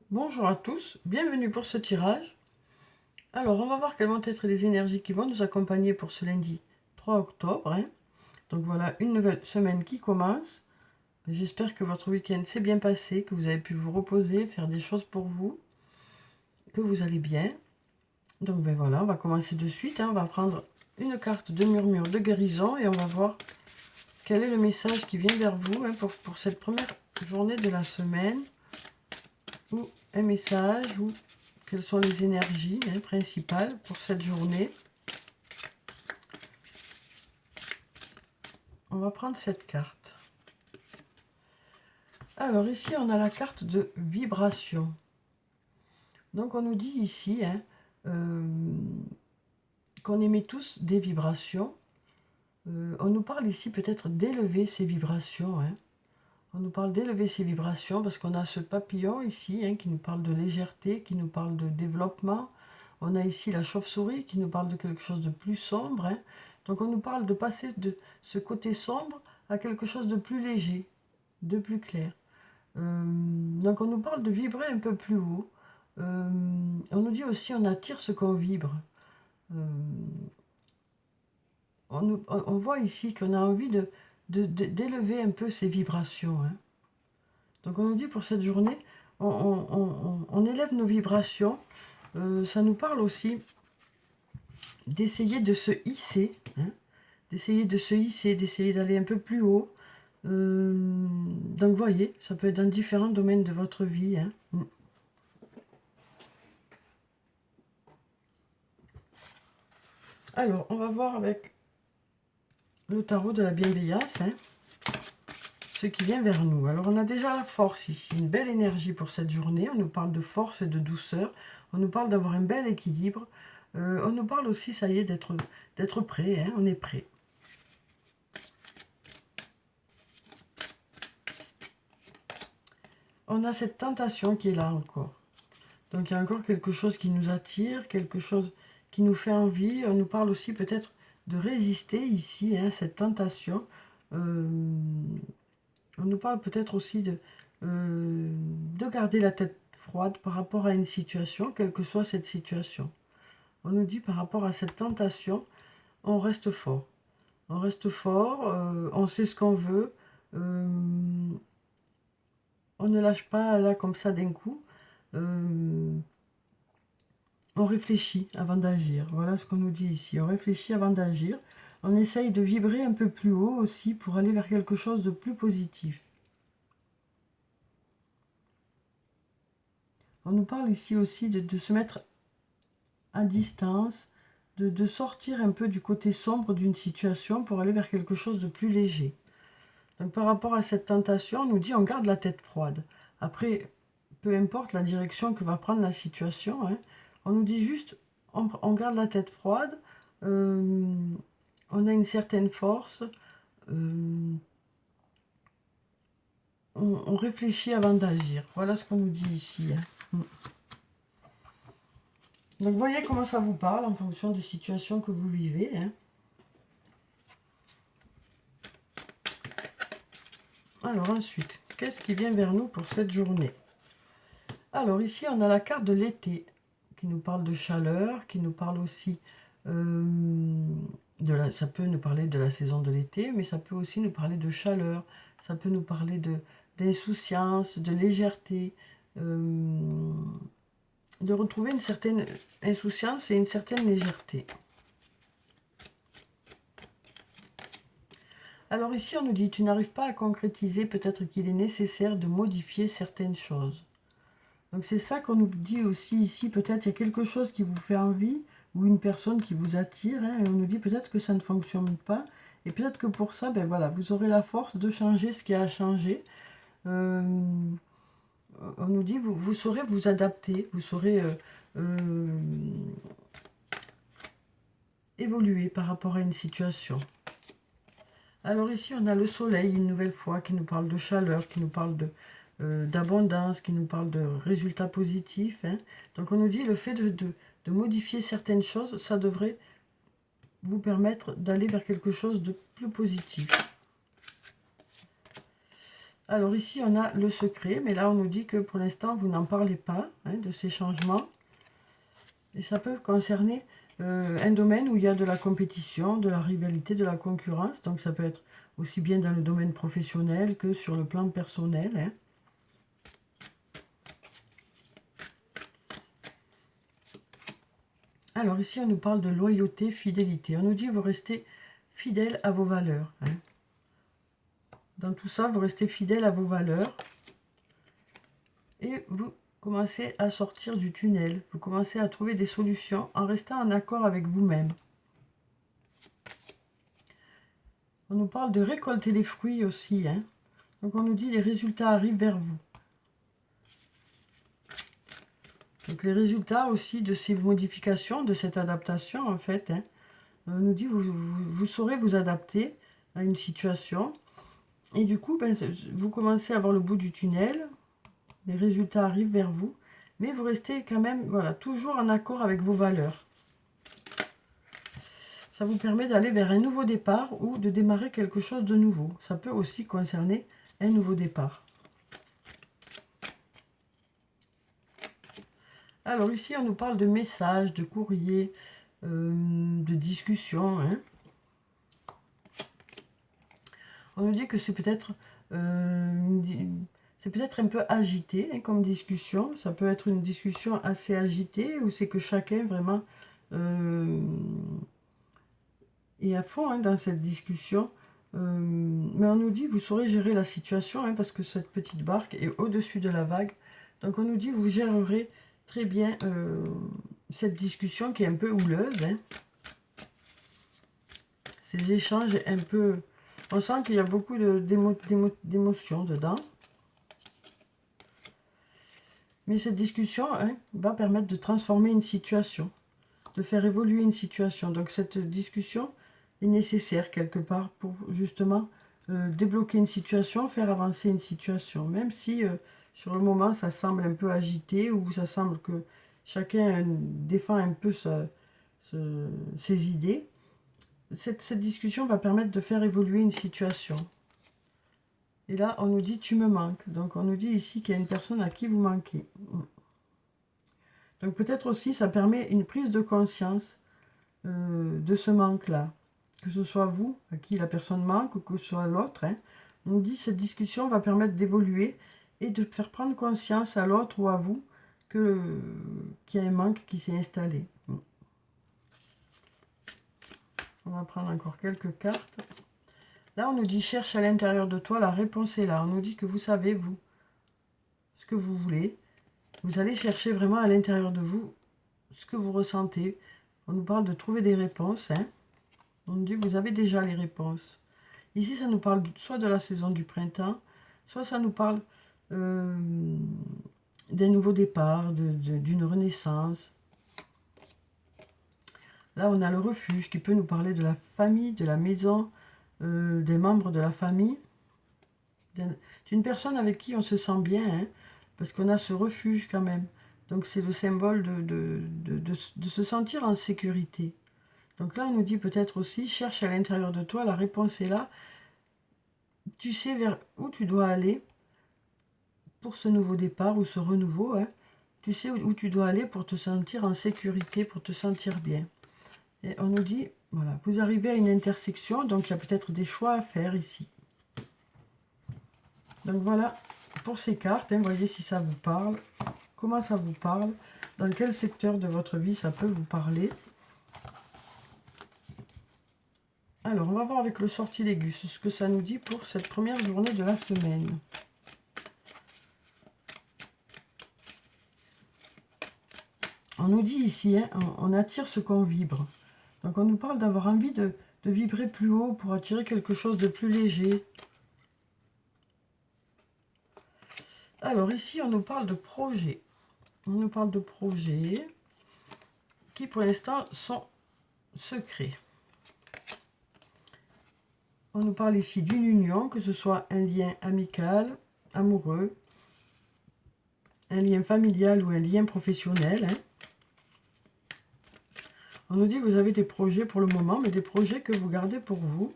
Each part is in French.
Bonjour à tous, bienvenue pour ce tirage. Alors, on va voir quelles vont être les énergies qui vont nous accompagner pour ce lundi 3 octobre. Donc voilà, une nouvelle semaine qui commence. J'espère que votre week-end s'est bien passé, que vous avez pu vous reposer, faire des choses pour vous, que vous allez bien. Donc ben voilà, on va commencer de suite. On va prendre une carte de murmure de guérison et on va voir quel est le message qui vient vers vous pour cette première journée de la semaine. Ou un message, ou quelles sont les énergies principales pour cette journée. On va prendre cette carte. Alors ici, on a la carte de vibration. Donc on nous dit ici qu'on émet tous des vibrations. On nous parle ici peut-être d'élever ces vibrations. On nous parle d'élever ces vibrations parce qu'on a ce papillon ici qui nous parle de légèreté, qui nous parle de développement. On a ici la chauve-souris qui nous parle de quelque chose de plus sombre. Donc on nous parle de passer de ce côté sombre à quelque chose de plus léger, de plus clair. Donc on nous parle de vibrer un peu plus haut. On nous dit aussi on attire ce qu'on vibre. On voit ici qu'on a envie d'élever un peu ces vibrations. Donc on nous dit pour cette journée, on élève nos vibrations. Ça nous parle aussi d'essayer de se hisser, d'essayer de se hisser, d'essayer d'aller un peu plus haut. Donc vous voyez, ça peut être dans différents domaines de votre vie. Alors, on va voir avec le tarot de la bienveillance, ce qui vient vers nous. Alors, on a déjà la force ici, une belle énergie pour cette journée. On nous parle de force et de douceur. On nous parle d'avoir un bel équilibre. On nous parle aussi, ça y est, d'être prêt. On est prêt. On a cette tentation qui est là encore. Donc il y a encore quelque chose qui nous attire, quelque chose qui nous fait envie. On nous parle aussi peut-être de résister ici à cette tentation. On nous parle peut-être aussi de garder la tête froide par rapport à une situation, quelle que soit cette situation. On nous dit par rapport à cette tentation, on reste fort. On reste fort, on sait ce qu'on veut. On ne lâche pas là comme ça d'un coup. On réfléchit avant d'agir. Voilà ce qu'on nous dit ici. On réfléchit avant d'agir. On essaye de vibrer un peu plus haut aussi pour aller vers quelque chose de plus positif. On nous parle ici aussi de se mettre à distance, de sortir un peu du côté sombre d'une situation pour aller vers quelque chose de plus léger. Donc par rapport à cette tentation, on nous dit on garde la tête froide. Après, peu importe la direction que va prendre la situation, on nous dit juste on garde la tête froide, on a une certaine force, on réfléchit avant d'agir. Voilà ce qu'on nous dit ici. Donc voyez comment ça vous parle en fonction des situations que vous vivez. Alors ensuite, qu'est-ce qui vient vers nous pour cette journée? Alors ici, on a la carte de l'été qui nous parle de chaleur, qui nous parle aussi ça peut nous parler de la saison de l'été, mais ça peut aussi nous parler de chaleur, ça peut nous parler d'insouciance, de légèreté, de retrouver une certaine insouciance et une certaine légèreté. Alors ici, on nous dit, tu n'arrives pas à concrétiser, peut-être qu'il est nécessaire de modifier certaines choses. Donc c'est ça qu'on nous dit aussi ici, peut-être il y a quelque chose qui vous fait envie, ou une personne qui vous attire, et on nous dit peut-être que ça ne fonctionne pas, et peut-être que pour ça, ben voilà, vous aurez la force de changer ce qui a changé. On nous dit, vous saurez vous adapter, vous saurez évoluer par rapport à une situation. Alors ici, on a le soleil, une nouvelle fois, qui nous parle de chaleur, qui nous parle d'abondance, qui nous parle de résultats positifs. Donc on nous dit le fait de modifier certaines choses, ça devrait vous permettre d'aller vers quelque chose de plus positif. Alors ici, on a le secret, mais là, on nous dit que pour l'instant, vous n'en parlez pas de ces changements. Et ça peut concerner un domaine où il y a de la compétition, de la rivalité, de la concurrence. Donc ça peut être aussi bien dans le domaine professionnel que sur le plan personnel. Alors ici, on nous parle de loyauté, fidélité. On nous dit que vous restez fidèle à vos valeurs. Dans tout ça, vous restez fidèle à vos valeurs. Et vous commencez à sortir du tunnel. Vous commencez à trouver des solutions en restant en accord avec vous-même. On nous parle de récolter les fruits aussi. Donc on nous dit les résultats arrivent vers vous. Donc les résultats aussi de ces modifications, de cette adaptation en fait, on nous dit vous saurez vous adapter à une situation. Et du coup, vous commencez à voir le bout du tunnel, les résultats arrivent vers vous, mais vous restez quand même voilà, toujours en accord avec vos valeurs. Ça vous permet d'aller vers un nouveau départ ou de démarrer quelque chose de nouveau. Ça peut aussi concerner un nouveau départ. Alors ici, on nous parle de messages, de courriers, de discussions. On nous dit que c'est peut-être un peu agité comme discussion. Ça peut être une discussion assez agitée où c'est que chacun vraiment est à fond dans cette discussion. Mais on nous dit vous saurez gérer la situation parce que cette petite barque est au-dessus de la vague. Donc on nous dit vous gérerez très bien cette discussion qui est un peu houleuse. Ces échanges un peu... On sent qu'il y a beaucoup d'émotions dedans. Mais cette discussion va permettre de transformer une situation, de faire évoluer une situation. Donc cette discussion est nécessaire quelque part pour justement débloquer une situation, faire avancer une situation. Même si sur le moment ça semble un peu agité ou ça semble que chacun défend un peu ses idées, cette discussion va permettre de faire évoluer une situation. Et là, on nous dit « tu me manques ». Donc, on nous dit ici qu'il y a une personne à qui vous manquez. Donc, peut-être aussi, ça permet une prise de conscience de ce manque-là. Que ce soit vous, à qui la personne manque, ou que ce soit l'autre. On nous dit « cette discussion va permettre d'évoluer et de faire prendre conscience à l'autre ou à vous qu'il y a un manque qui s'est installé. » On va prendre encore quelques cartes. Là, on nous dit, cherche à l'intérieur de toi, la réponse est là. On nous dit que vous savez, vous, ce que vous voulez. Vous allez chercher vraiment à l'intérieur de vous ce que vous ressentez. On nous parle de trouver des réponses. On nous dit, vous avez déjà les réponses. Ici, ça nous parle soit de la saison du printemps, soit ça nous parle d'un nouveau départ, d'une renaissance. Là, on a le refuge qui peut nous parler de la famille, de la maison, des membres de la famille, d'une personne avec qui on se sent bien, parce qu'on a ce refuge quand même. Donc c'est le symbole de se sentir en sécurité. Donc là, on nous dit peut-être aussi, cherche à l'intérieur de toi, la réponse est là. Tu sais vers où tu dois aller pour ce nouveau départ ou ce renouveau. Tu sais où tu dois aller pour te sentir en sécurité, pour te sentir bien. Et on nous dit, voilà, vous arrivez à une intersection, donc il y a peut-être des choix à faire ici. Donc voilà, pour ces cartes, voyez si ça vous parle, comment ça vous parle, dans quel secteur de votre vie ça peut vous parler. Alors, on va voir avec le sortilègus ce que ça nous dit pour cette première journée de la semaine. On nous dit ici, on attire ce qu'on vibre. Donc on nous parle d'avoir envie de vibrer plus haut pour attirer quelque chose de plus léger. Alors ici, on nous parle de projets. On nous parle de projets qui pour l'instant sont secrets. On nous parle ici d'une union, que ce soit un lien amical, amoureux, un lien familial ou un lien professionnel. On nous dit que vous avez des projets pour le moment, mais des projets que vous gardez pour vous.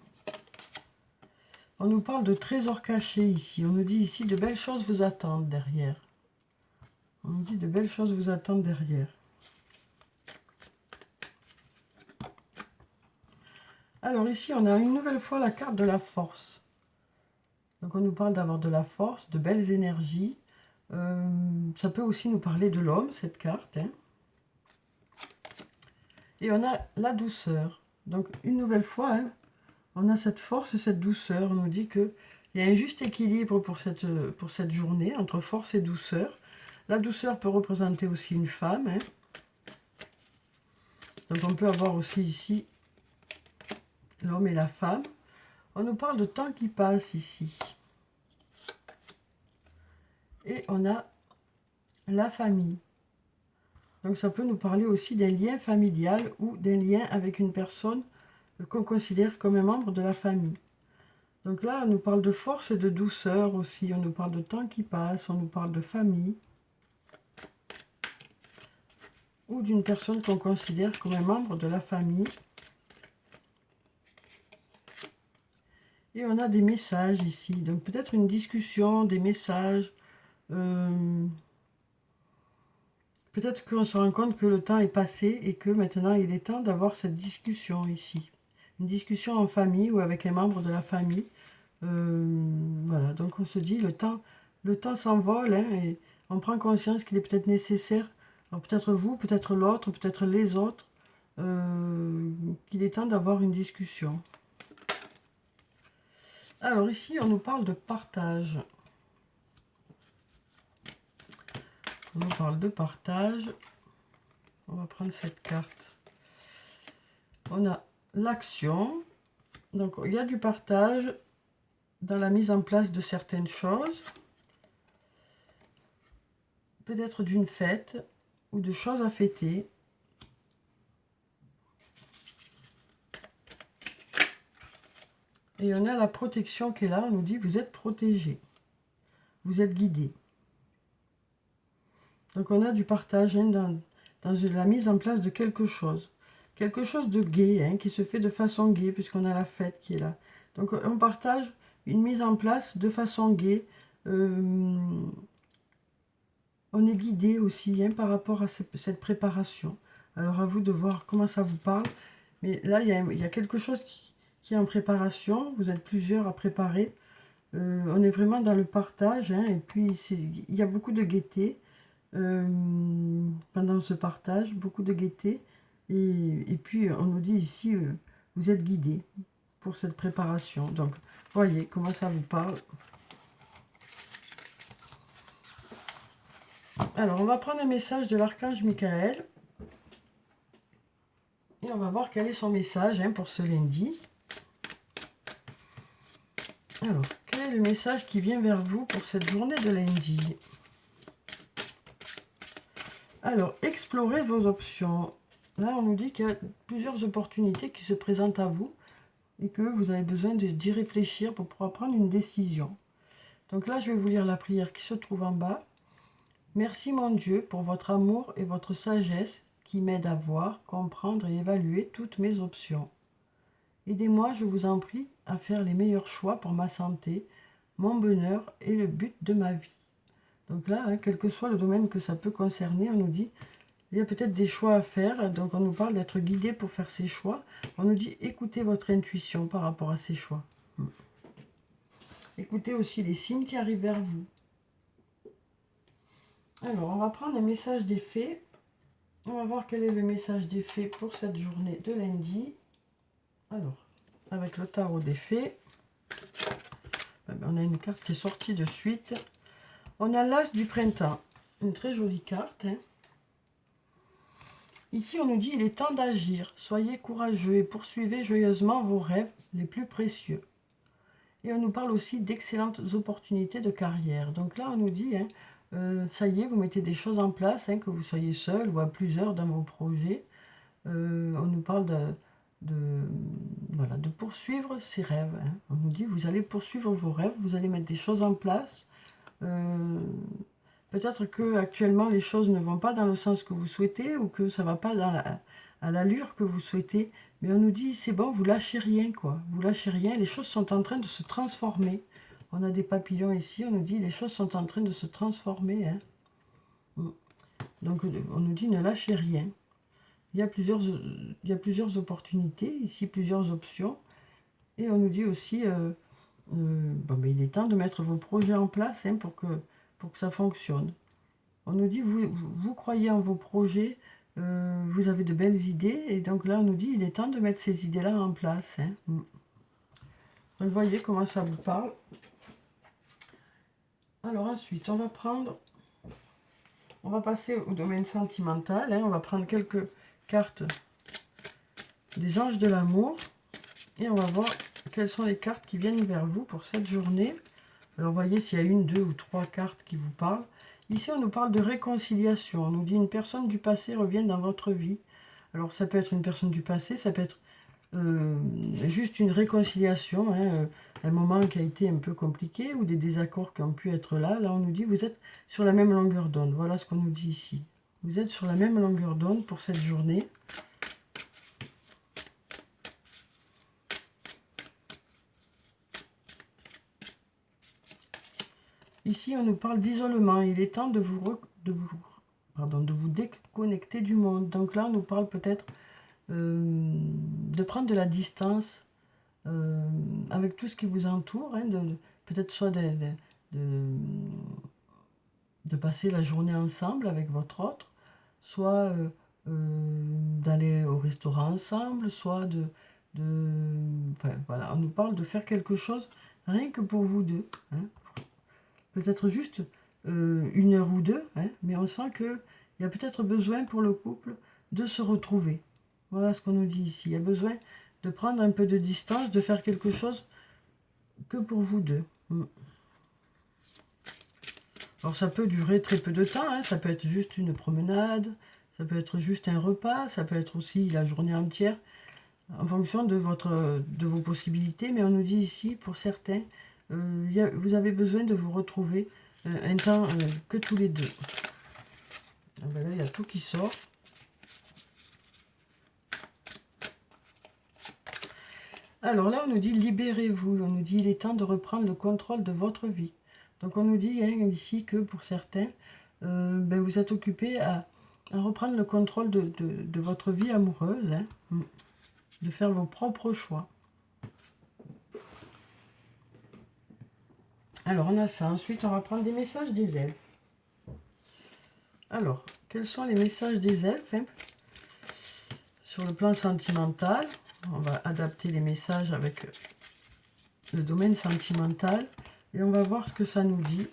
On nous parle de trésors cachés ici. On nous dit ici de belles choses vous attendent derrière. On nous dit de belles choses vous attendent derrière. Alors ici, on a une nouvelle fois la carte de la force. Donc on nous parle d'avoir de la force, de belles énergies. Ça peut aussi nous parler de l'homme, cette carte. Hein. Et on a la douceur. Donc une nouvelle fois, hein, on a cette force et cette douceur. On nous dit qu'il y a un juste équilibre pour cette journée entre force et douceur. La douceur peut représenter aussi une femme. Hein. Donc on peut avoir aussi ici l'homme et la femme. On nous parle de temps qui passe ici. Et on a la famille. Donc ça peut nous parler aussi d'un lien familial ou d'un lien avec une personne qu'on considère comme un membre de la famille. Donc là, on nous parle de force et de douceur aussi. On nous parle de temps qui passe, on nous parle de famille. Ou d'une personne qu'on considère comme un membre de la famille. Et on a des messages ici. Donc peut-être une discussion, des messages. Peut-être qu'on se rend compte que le temps est passé et que maintenant il est temps d'avoir cette discussion ici. Une discussion en famille ou avec un membre de la famille. Voilà, donc on se dit le temps s'envole hein, et on prend conscience qu'il est peut-être nécessaire, alors peut-être vous, peut-être l'autre, peut-être les autres, qu'il est temps d'avoir une discussion. Alors ici on nous parle de partage. On nous parle de partage. On va prendre cette carte. On a l'action. Donc, il y a du partage dans la mise en place de certaines choses. Peut-être d'une fête ou de choses à fêter. Et on a la protection qui est là. On nous dit, vous êtes protégé. Vous êtes guidé. Donc on a du partage hein, dans la mise en place de quelque chose. Quelque chose de gai, hein, qui se fait de façon gaie, puisqu'on a la fête qui est là. Donc on partage une mise en place de façon gaie. On est guidé aussi hein, par rapport à cette préparation. Alors à vous de voir comment ça vous parle. Mais là, il y a quelque chose qui est en préparation. Vous êtes plusieurs à préparer. On est vraiment dans le partage. Hein, et puis il y a beaucoup de gaieté. Pendant ce partage, beaucoup de gaieté. Et puis, on nous dit ici, vous êtes guidés pour cette préparation. Donc, voyez comment ça vous parle. Alors, on va prendre un message de l'archange Michael. Et on va voir quel est son message hein, pour ce lundi. Alors, quel est le message qui vient vers vous pour cette journée de lundi ? Alors, explorez vos options. Là, on nous dit qu'il y a plusieurs opportunités qui se présentent à vous et que vous avez besoin d'y réfléchir pour pouvoir prendre une décision. Donc là, je vais vous lire la prière qui se trouve en bas. Merci mon Dieu pour votre amour et votre sagesse qui m'aident à voir, comprendre et évaluer toutes mes options. Aidez-moi, je vous en prie, à faire les meilleurs choix pour ma santé, mon bonheur et le but de ma vie. Donc là, hein, quel que soit le domaine que ça peut concerner, on nous dit, il y a peut-être des choix à faire. Donc on nous parle d'être guidé pour faire ces choix. On nous dit, écoutez votre intuition par rapport à ces choix. Écoutez aussi les signes qui arrivent vers vous. Alors, on va prendre un message des fées. On va voir quel est le message des fées pour cette journée de lundi. Alors, avec le tarot des fées, on a une carte qui est sortie de suite. On a l'As du printemps, une très jolie carte. Hein. Ici, on nous dit, il est temps d'agir. Soyez courageux et poursuivez joyeusement vos rêves les plus précieux. Et on nous parle aussi d'excellentes opportunités de carrière. Donc là, on nous dit, hein, ça y est, vous mettez des choses en place, hein, que vous soyez seul ou à plusieurs dans vos projets. On nous parle de poursuivre ses rêves. Hein. On nous dit, vous allez poursuivre vos rêves, vous allez mettre des choses en place. Peut-être que actuellement les choses ne vont pas dans le sens que vous souhaitez ou que ça ne va pas à l'allure que vous souhaitez. Mais on nous dit, c'est bon, vous lâchez rien, quoi. Vous lâchez rien, les choses sont en train de se transformer. On a des papillons ici, on nous dit, les choses sont en train de se transformer. Hein. Donc, on nous dit, ne lâchez rien. Il y a plusieurs opportunités, ici, plusieurs options. Et on nous dit aussi, bon, mais il est temps de mettre vos projets en place hein, pour que ça fonctionne. On nous dit, vous croyez en vos projets, vous avez de belles idées, et donc là, on nous dit, il est temps de mettre ces idées-là en place. Hein. Donc, vous voyez comment ça vous parle. Alors ensuite, on va passer au domaine sentimental. Hein. On va prendre quelques cartes des anges de l'amour, et on va voir quelles sont les cartes qui viennent vers vous pour cette journée. Alors, voyez s'il y a 1, 2 ou 3 cartes qui vous parlent. Ici, on nous parle de réconciliation. On nous dit une personne du passé revient dans votre vie. Alors, ça peut être une personne du passé, ça peut être juste une réconciliation, hein, un moment qui a été un peu compliqué ou des désaccords qui ont pu être là. Là, on nous dit, vous êtes sur la même longueur d'onde. Voilà ce qu'on nous dit ici. Vous êtes sur la même longueur d'onde pour cette journée. Ici, on nous parle d'isolement. Il est temps de vous déconnecter du monde. Donc là, on nous parle peut-être de prendre de la distance avec tout ce qui vous entoure. Hein, peut-être soit de passer la journée ensemble avec votre autre, soit d'aller au restaurant ensemble, soit enfin, voilà, on nous parle de faire quelque chose rien que pour vous deux. Hein. Peut-être juste 1 heure ou 2, hein, mais on sent qu'il y a peut-être besoin pour le couple de se retrouver. Voilà ce qu'on nous dit ici. Il y a besoin de prendre un peu de distance, de faire quelque chose que pour vous deux. Alors ça peut durer très peu de temps, hein, ça peut être juste une promenade, ça peut être juste un repas, ça peut être aussi la journée entière, en fonction de vos possibilités. Mais on nous dit ici, pour certains, vous avez besoin de vous retrouver un temps que tous les deux. Ah ben là, il y a tout qui sort. Alors là, on nous dit libérez-vous. On nous dit il est temps de reprendre le contrôle de votre vie. Donc on nous dit hein, ici que pour certains, vous êtes occupés à reprendre le contrôle de votre vie amoureuse, hein, de faire vos propres choix. Alors, on a ça. Ensuite, on va prendre des messages des elfes. Alors, quels sont les messages des elfes hein, sur le plan sentimental? On va adapter les messages avec le domaine sentimental. Et on va voir ce que ça nous dit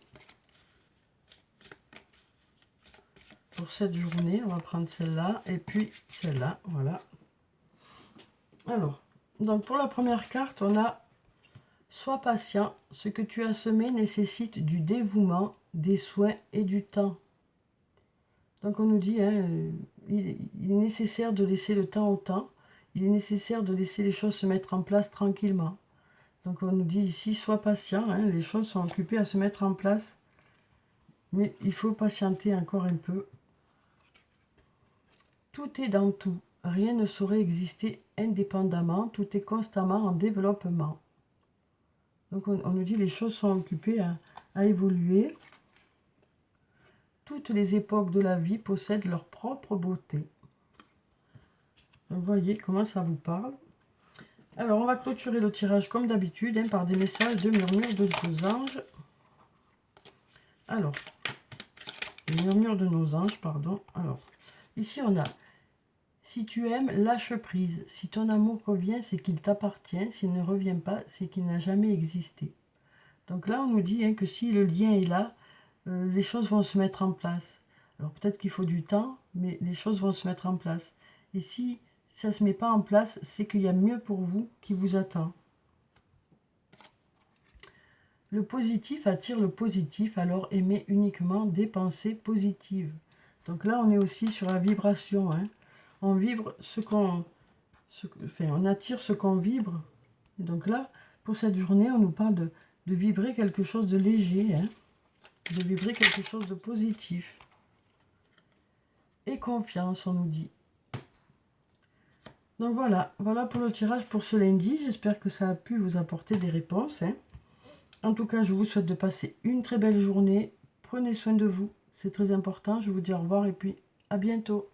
pour cette journée. On va prendre celle-là et puis celle-là. Voilà. Alors, donc pour la première carte, on a « Sois patient, ce que tu as semé nécessite du dévouement, des soins et du temps. » Donc on nous dit, hein, il est nécessaire de laisser le temps au temps. Il est nécessaire de laisser les choses se mettre en place tranquillement. Donc on nous dit ici, sois patient, hein, les choses sont occupées à se mettre en place. Mais il faut patienter encore un peu. Tout est dans tout. Rien ne saurait exister indépendamment. Tout est constamment en développement. Donc on nous dit les choses sont occupées à évoluer. Toutes les époques de la vie possèdent leur propre beauté. Donc, vous voyez comment ça vous parle. Alors on va clôturer le tirage comme d'habitude hein, par des messages de murmures de nos anges. Alors, les murmures de nos anges, pardon. Alors, ici on a « Si tu aimes, lâche prise. Si ton amour revient, c'est qu'il t'appartient. S'il ne revient pas, c'est qu'il n'a jamais existé. » Donc là, on nous dit hein, que si le lien est là, les choses vont se mettre en place. Alors peut-être qu'il faut du temps, mais les choses vont se mettre en place. Et si ça ne se met pas en place, c'est qu'il y a mieux pour vous qui vous attend. Le positif attire le positif, alors aimez uniquement des pensées positives. Donc là, on est aussi sur la vibration. Hein. On vibre on attire ce qu'on vibre. Et donc là, pour cette journée, on nous parle de vibrer quelque chose de léger, hein, de vibrer quelque chose de positif. Et confiance, on nous dit. Donc voilà, voilà pour le tirage pour ce lundi. J'espère que ça a pu vous apporter des réponses, hein. En tout cas, je vous souhaite de passer une très belle journée. Prenez soin de vous, c'est très important. Je vous dis au revoir et puis à bientôt.